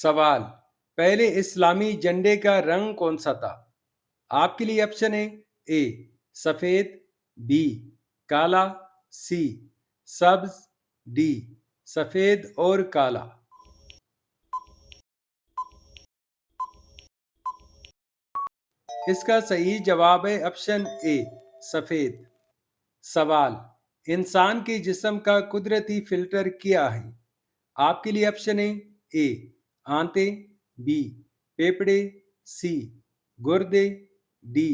سوال: پہلے اسلامی جھنڈے کا رنگ کون سا تھا؟ آپ کے لیے آپشن ہے: اے سفید، بی کالا، سی سبز، ڈی سفید اور کالا۔ اس کا صحیح جواب ہے آپشن اے سفید۔ سوال: انسان کے جسم کا قدرتی فلٹر کیا ہے؟ آپ کے لیے آپشن ہے: اے آنتیں، بی پھیپھڑے، سی گردے، ڈی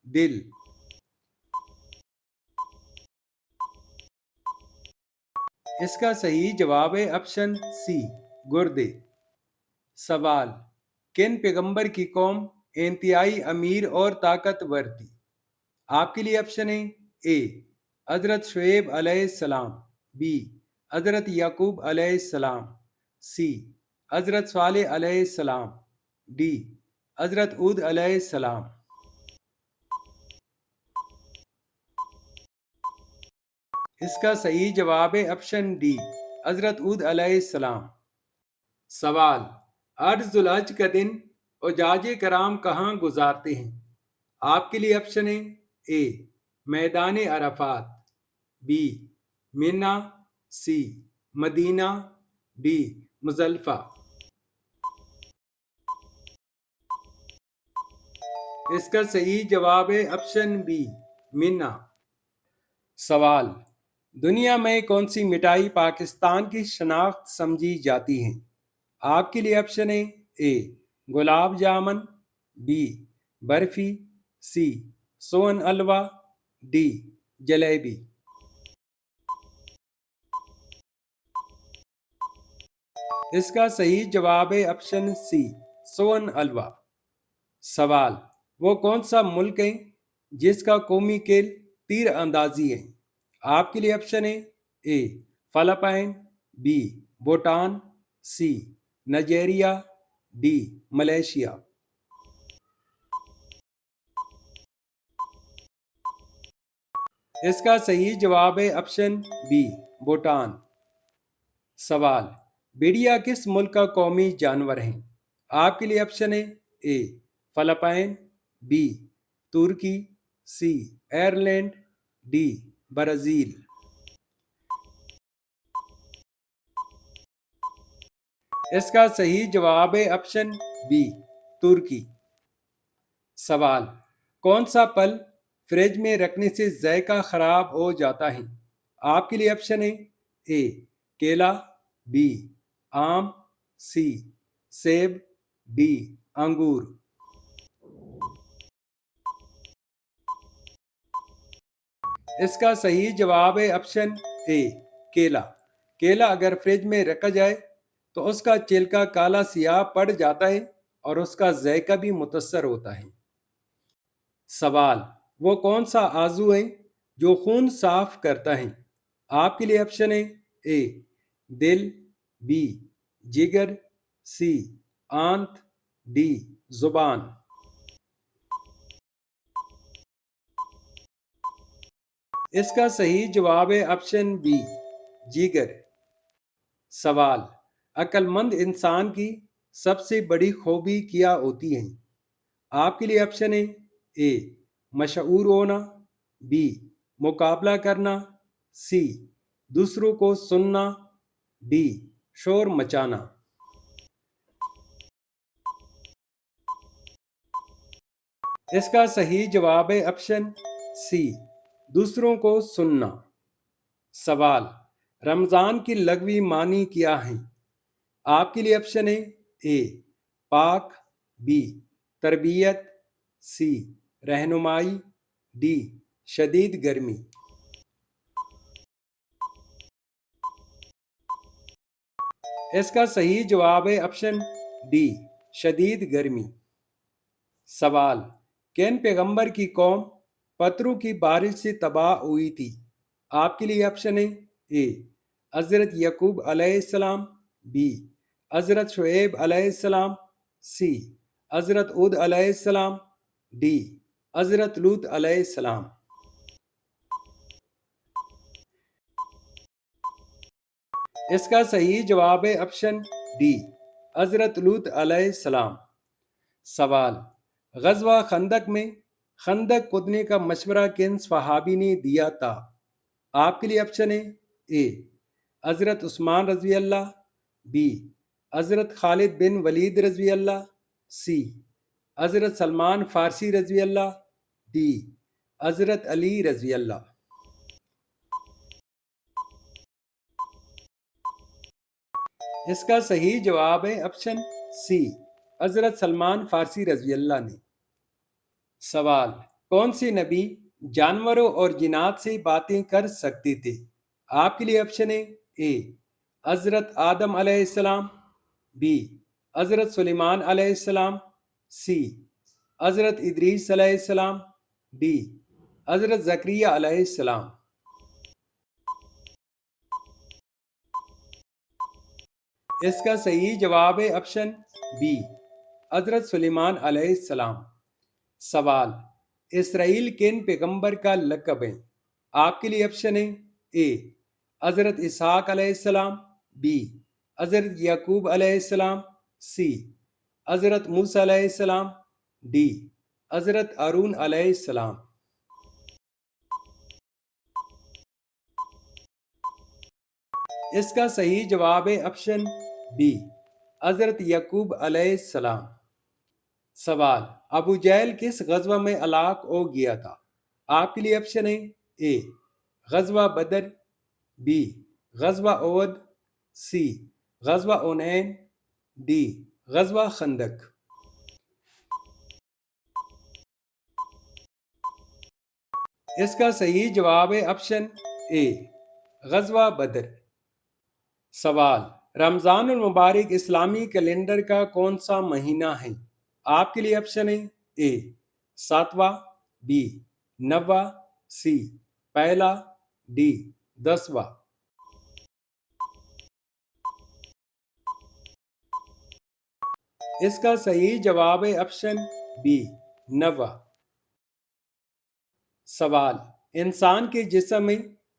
دل۔ اس کا صحیح جواب ہے آپشن سی گردے۔ سوال: کن پیغمبر کی قوم انتہائی امیر اور طاقتور تھی؟ آپ کے لیے آپشن ہے: اے حضرت شعیب علیہ السلام، بی حضرت یعقوب علیہ السلام، سی حضرت صالح علیہ السلام، ڈی حضرت ہود علیہ السلام۔ اس کا صحیح جواب ہے آپشن ڈی حضرت ہود علیہ السلام۔ سوال: 8 ذو الحج کا دن حجاج کرام کہاں گزارتے ہیں؟ آپ کے لیے آپشن ہے: اے میدان Arafat, B Mina, C Medina, D Muzdalifah. اس کا صحیح جواب ہے آپشن بی مینا۔ سوال: دنیا میں کون سی مٹھائی پاکستان کی شناخت سمجھی جاتی ہے؟ آپ کے لیے آپشن ہے: A gulab jamun, B barfi, C sohan halwa, D jalebi. اس کا صحیح جواب ہے آپشن سی سون حلوہ۔ سوال: وہ کون سا ملک ہے جس کا قومی کھیل تیر اندازی ہے؟ آپ کے لیے آپشن ہے: A Philippines, B Bhutan, C Nigeria, D Malaysia. اس کا صحیح جواب ہے آپشن بی بھوٹان۔ سوال: بھیڑیا کس ملک کا قومی جانور ہے؟ آپ کے لیے آپشن ہے: A Philippines, B Turkey, C Ireland, D Brazil. اس کا صحیح جواب ہے آپشن بی ترکی۔ سوال: کون سا پھل فریج میں رکھنے سے ذائقہ خراب ہو جاتا ہے؟ آپ کے لیے آپشن ہے: اے کیلا، بی آم، سی سیب، ڈی انگور۔ اس کا صحیح جواب ہے آپشن اے کیلا۔ کیلا اگر فریج میں رکھا جائے تو اس کا چھلکا کالا سیاہ پڑ جاتا ہے اور اس کا ذائقہ بھی متاثر ہوتا ہے۔ سوال: وہ کون سا عضو ہے جو خون صاف کرتا ہے؟ آپ کے لیے آپشن ہے: اے دل، بی جگر، سی آنت، ڈی زبان۔ اس کا صحیح جواب ہے آپشن بی جگر۔ سوال: عقل مند انسان کی سب سے بڑی خوبی کیا ہوتی ہے؟ آپ کے لیے آپشن ہے: اے مشہور ہونا، بی مقابلہ کرنا، سی دوسروں کو سننا، ڈی شور مچانا۔ اس کا صحیح جواب ہے آپشن سی دوسروں کو سننا۔ سوال: رمضان کی لغوی معنی کیا ہیں؟ آپ کے لیے آپشن ہے: اے پاک، بی تربیت، سی رہنمائی، ڈی شدید گرمی۔ اس کا صحیح جواب ہے آپشن ڈی شدید گرمی۔ سوال: کن پیغمبر کی قوم پتھروں کی بارش سے تباہ ہوئی تھی؟ آپ کے لیے آپشن ہے: اے حضرت یعقوب علیہ السلام، بی حضرت شعیب علیہ السلام، سی حضرت ہود علیہ السلام، ڈی حضرت لوط علیہ السلام۔ اس کا صحیح جواب ہے آپشن ڈی حضرت لوط علیہ السلام۔ سوال، غزوہ خندق میں خندق کھودنے کا مشورہ کن صحابی نے دیا تھا؟ آپ کے لیے آپشن ہے: اے حضرت عثمان رضی اللہ، بی حضرت خالد بن ولید رضی اللہ، سی حضرت سلمان فارسی رضی اللہ، ڈی حضرت علی رضی اللہ۔ اس کا صحیح جواب ہے آپشن سی، حضرت سلمان فارسی رضی اللہ نے۔ سوال، کون سے نبی جانوروں اور جنات سے باتیں کر سکتے تھے؟ آپ کے لیے آپشن ہے: اے حضرت آدم علیہ السلام، بی حضرت سلیمان علیہ السلام، سی حضرت ادریس علیہ السلام، ڈی حضرت زکریا علیہ السلام۔ اس کا صحیح جواب ہے آپشن بی، حضرت سلیمان علیہ السلام۔ سوال، اسرائیل کن پیغمبر کا لقب ہے؟ آپ کے لیے آپشن ہے: اے حضرت اسحاق علیہ السلام، بی حضرت یعقوب علیہ السلام، سی حضرت موسیٰ علیہ السلام، ڈی حضرت ہارون علیہ السلام۔ اس کا صحیح جواب ہے آپشن بی، حضرت یعقوب علیہ السلام۔ سوال، ابو جہل کس غزوہ میں ہلاک ہو گیا تھا؟ آپ کے لیے آپشن ہے: اے غزوہ بدر، بی غزوہ احد، سی غزوہ حنین، ڈی غزوہ خندق۔ اس کا صحیح جواب ہے آپشن اے، غزوہ بدر۔ سوال، رمضان المبارک اسلامی کیلنڈر کا کون سا مہینہ ہے؟ آپ کے لیے آپشن ہے: اے 7واں، بی 9واں، سی پہلا، ڈی 10واں۔ اس کا صحیح جواب ہے آپشن بی 9واں۔ سوال، انسان کے جسم میں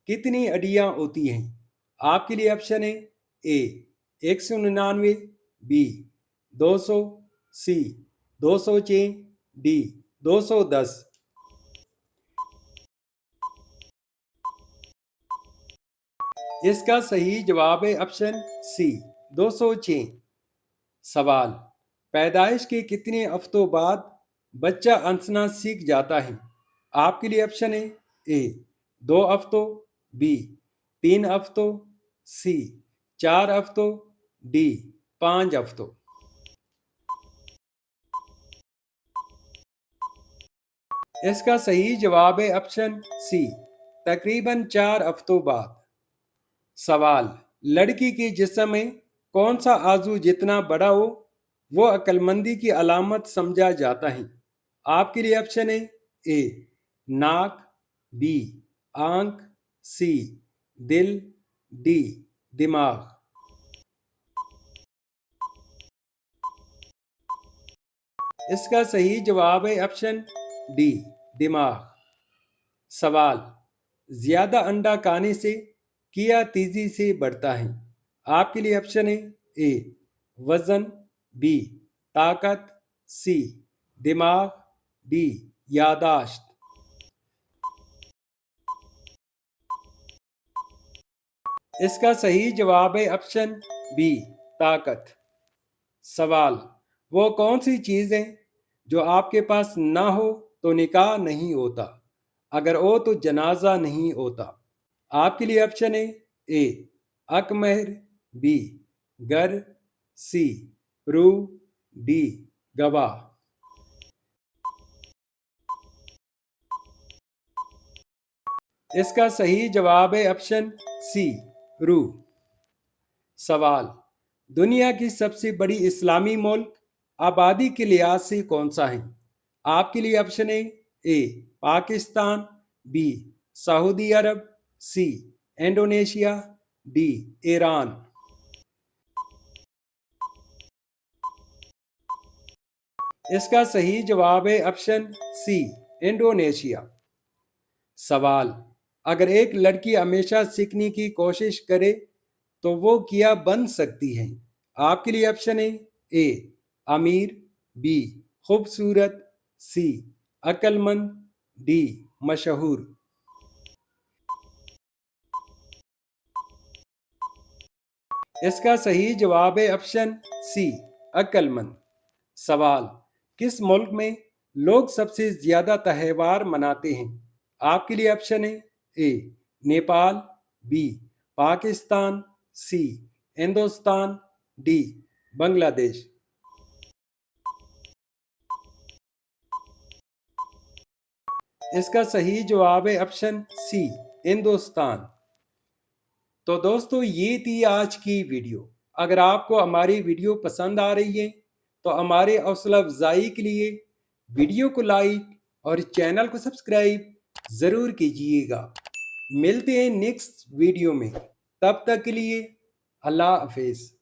کتنی ہڈیاں ہوتی ہیں؟ آپ کے لیے آپشن ہے: اے 199، بی 200، سی 206، ڈی 210۔ اس کا صحیح جواب ہے آپشن سی 206۔ سوال، پیدائش کے کتنے ہفتوں بعد بچہ ہنسنا سیکھ جاتا ہے؟ آپ کے لیے آپشن ہے: اے 2 ہفتوں، بی 3 ہفتوں، سی 4 ہفتوں، ڈی 5 ہفتوں۔ اس کا صحیح جواب ہے آپشن سی، تقریباً 4 ہفتوں بعد۔ سوال، لڑکی کے جسم میں کون سا عضو جتنا بڑا ہو وہ عقل مندی کی علامت سمجھا جاتا ہے؟ آپ کے لیے آپشن ہے: اے ناک، بی آنکھ، سی دل، ڈی دماغ۔ اس کا صحیح جواب ہے آپشن ڈی، دماغ۔ سوال، زیادہ انڈا کھانے سے کیا تیزی سے بڑھتا ہے؟ آپ کے لیے آپشن ہے: اے وزن، بی طاقت، سی دماغ، ڈی یاداشت۔ اس کا صحیح جواب ہے آپشن بی، طاقت۔ سوال، وہ کون سی چیز ہے جو آپ کے پاس نہ ہو تو نکاح نہیں ہوتا، اگر ہو تو جنازہ نہیں ہوتا؟ آپ کے لیے آپشن ہے: اے حق مہر، بی گھر، سی روح، ڈی گواہ۔ اس کا صحیح جواب ہے آپشن سی، روح۔ سوال، دنیا کی سب سے بڑی اسلامی ملک آبادی کے لحاظ سے کون سا ہے؟ آپ کے لیے آپشن ہے: A Pakistan, B Saudi Arabia, C Indonesia, D Iran. اس کا صحیح جواب ہے آپشن سی، انڈونیشیا۔ سوال، اگر ایک لڑکی ہمیشہ سیکھنے کی کوشش کرے تو وہ کیا بن سکتی ہے؟ آپ کے لیے آپشن ہے اے امیر، بی خوبصورت، سی عقل مند، ڈی مشہور۔ اس کا صحیح جواب ہے آپشن سی عقل مند۔ سوال، کس ملک میں لوگ سب سے زیادہ تہوار مناتے ہیں؟ آپ کے لیے آپشن ہے A Nepal, B Pakistan, C Hindustan, D Bangladesh. اس کا صحیح جواب ہے آپشن سی ہندوستان۔ تو دوستو یہ تھی آج کی ویڈیو۔ اگر آپ کو ہماری ویڈیو پسند آ رہی ہے تو ہمارے حوصلہ افزائی کے لیے ویڈیو کو لائک اور چینل کو سبسکرائب ضرور کیجیے گا۔ ملتے ہیں نیکسٹ ویڈیو میں، تب تک کے لیے اللہ حافظ۔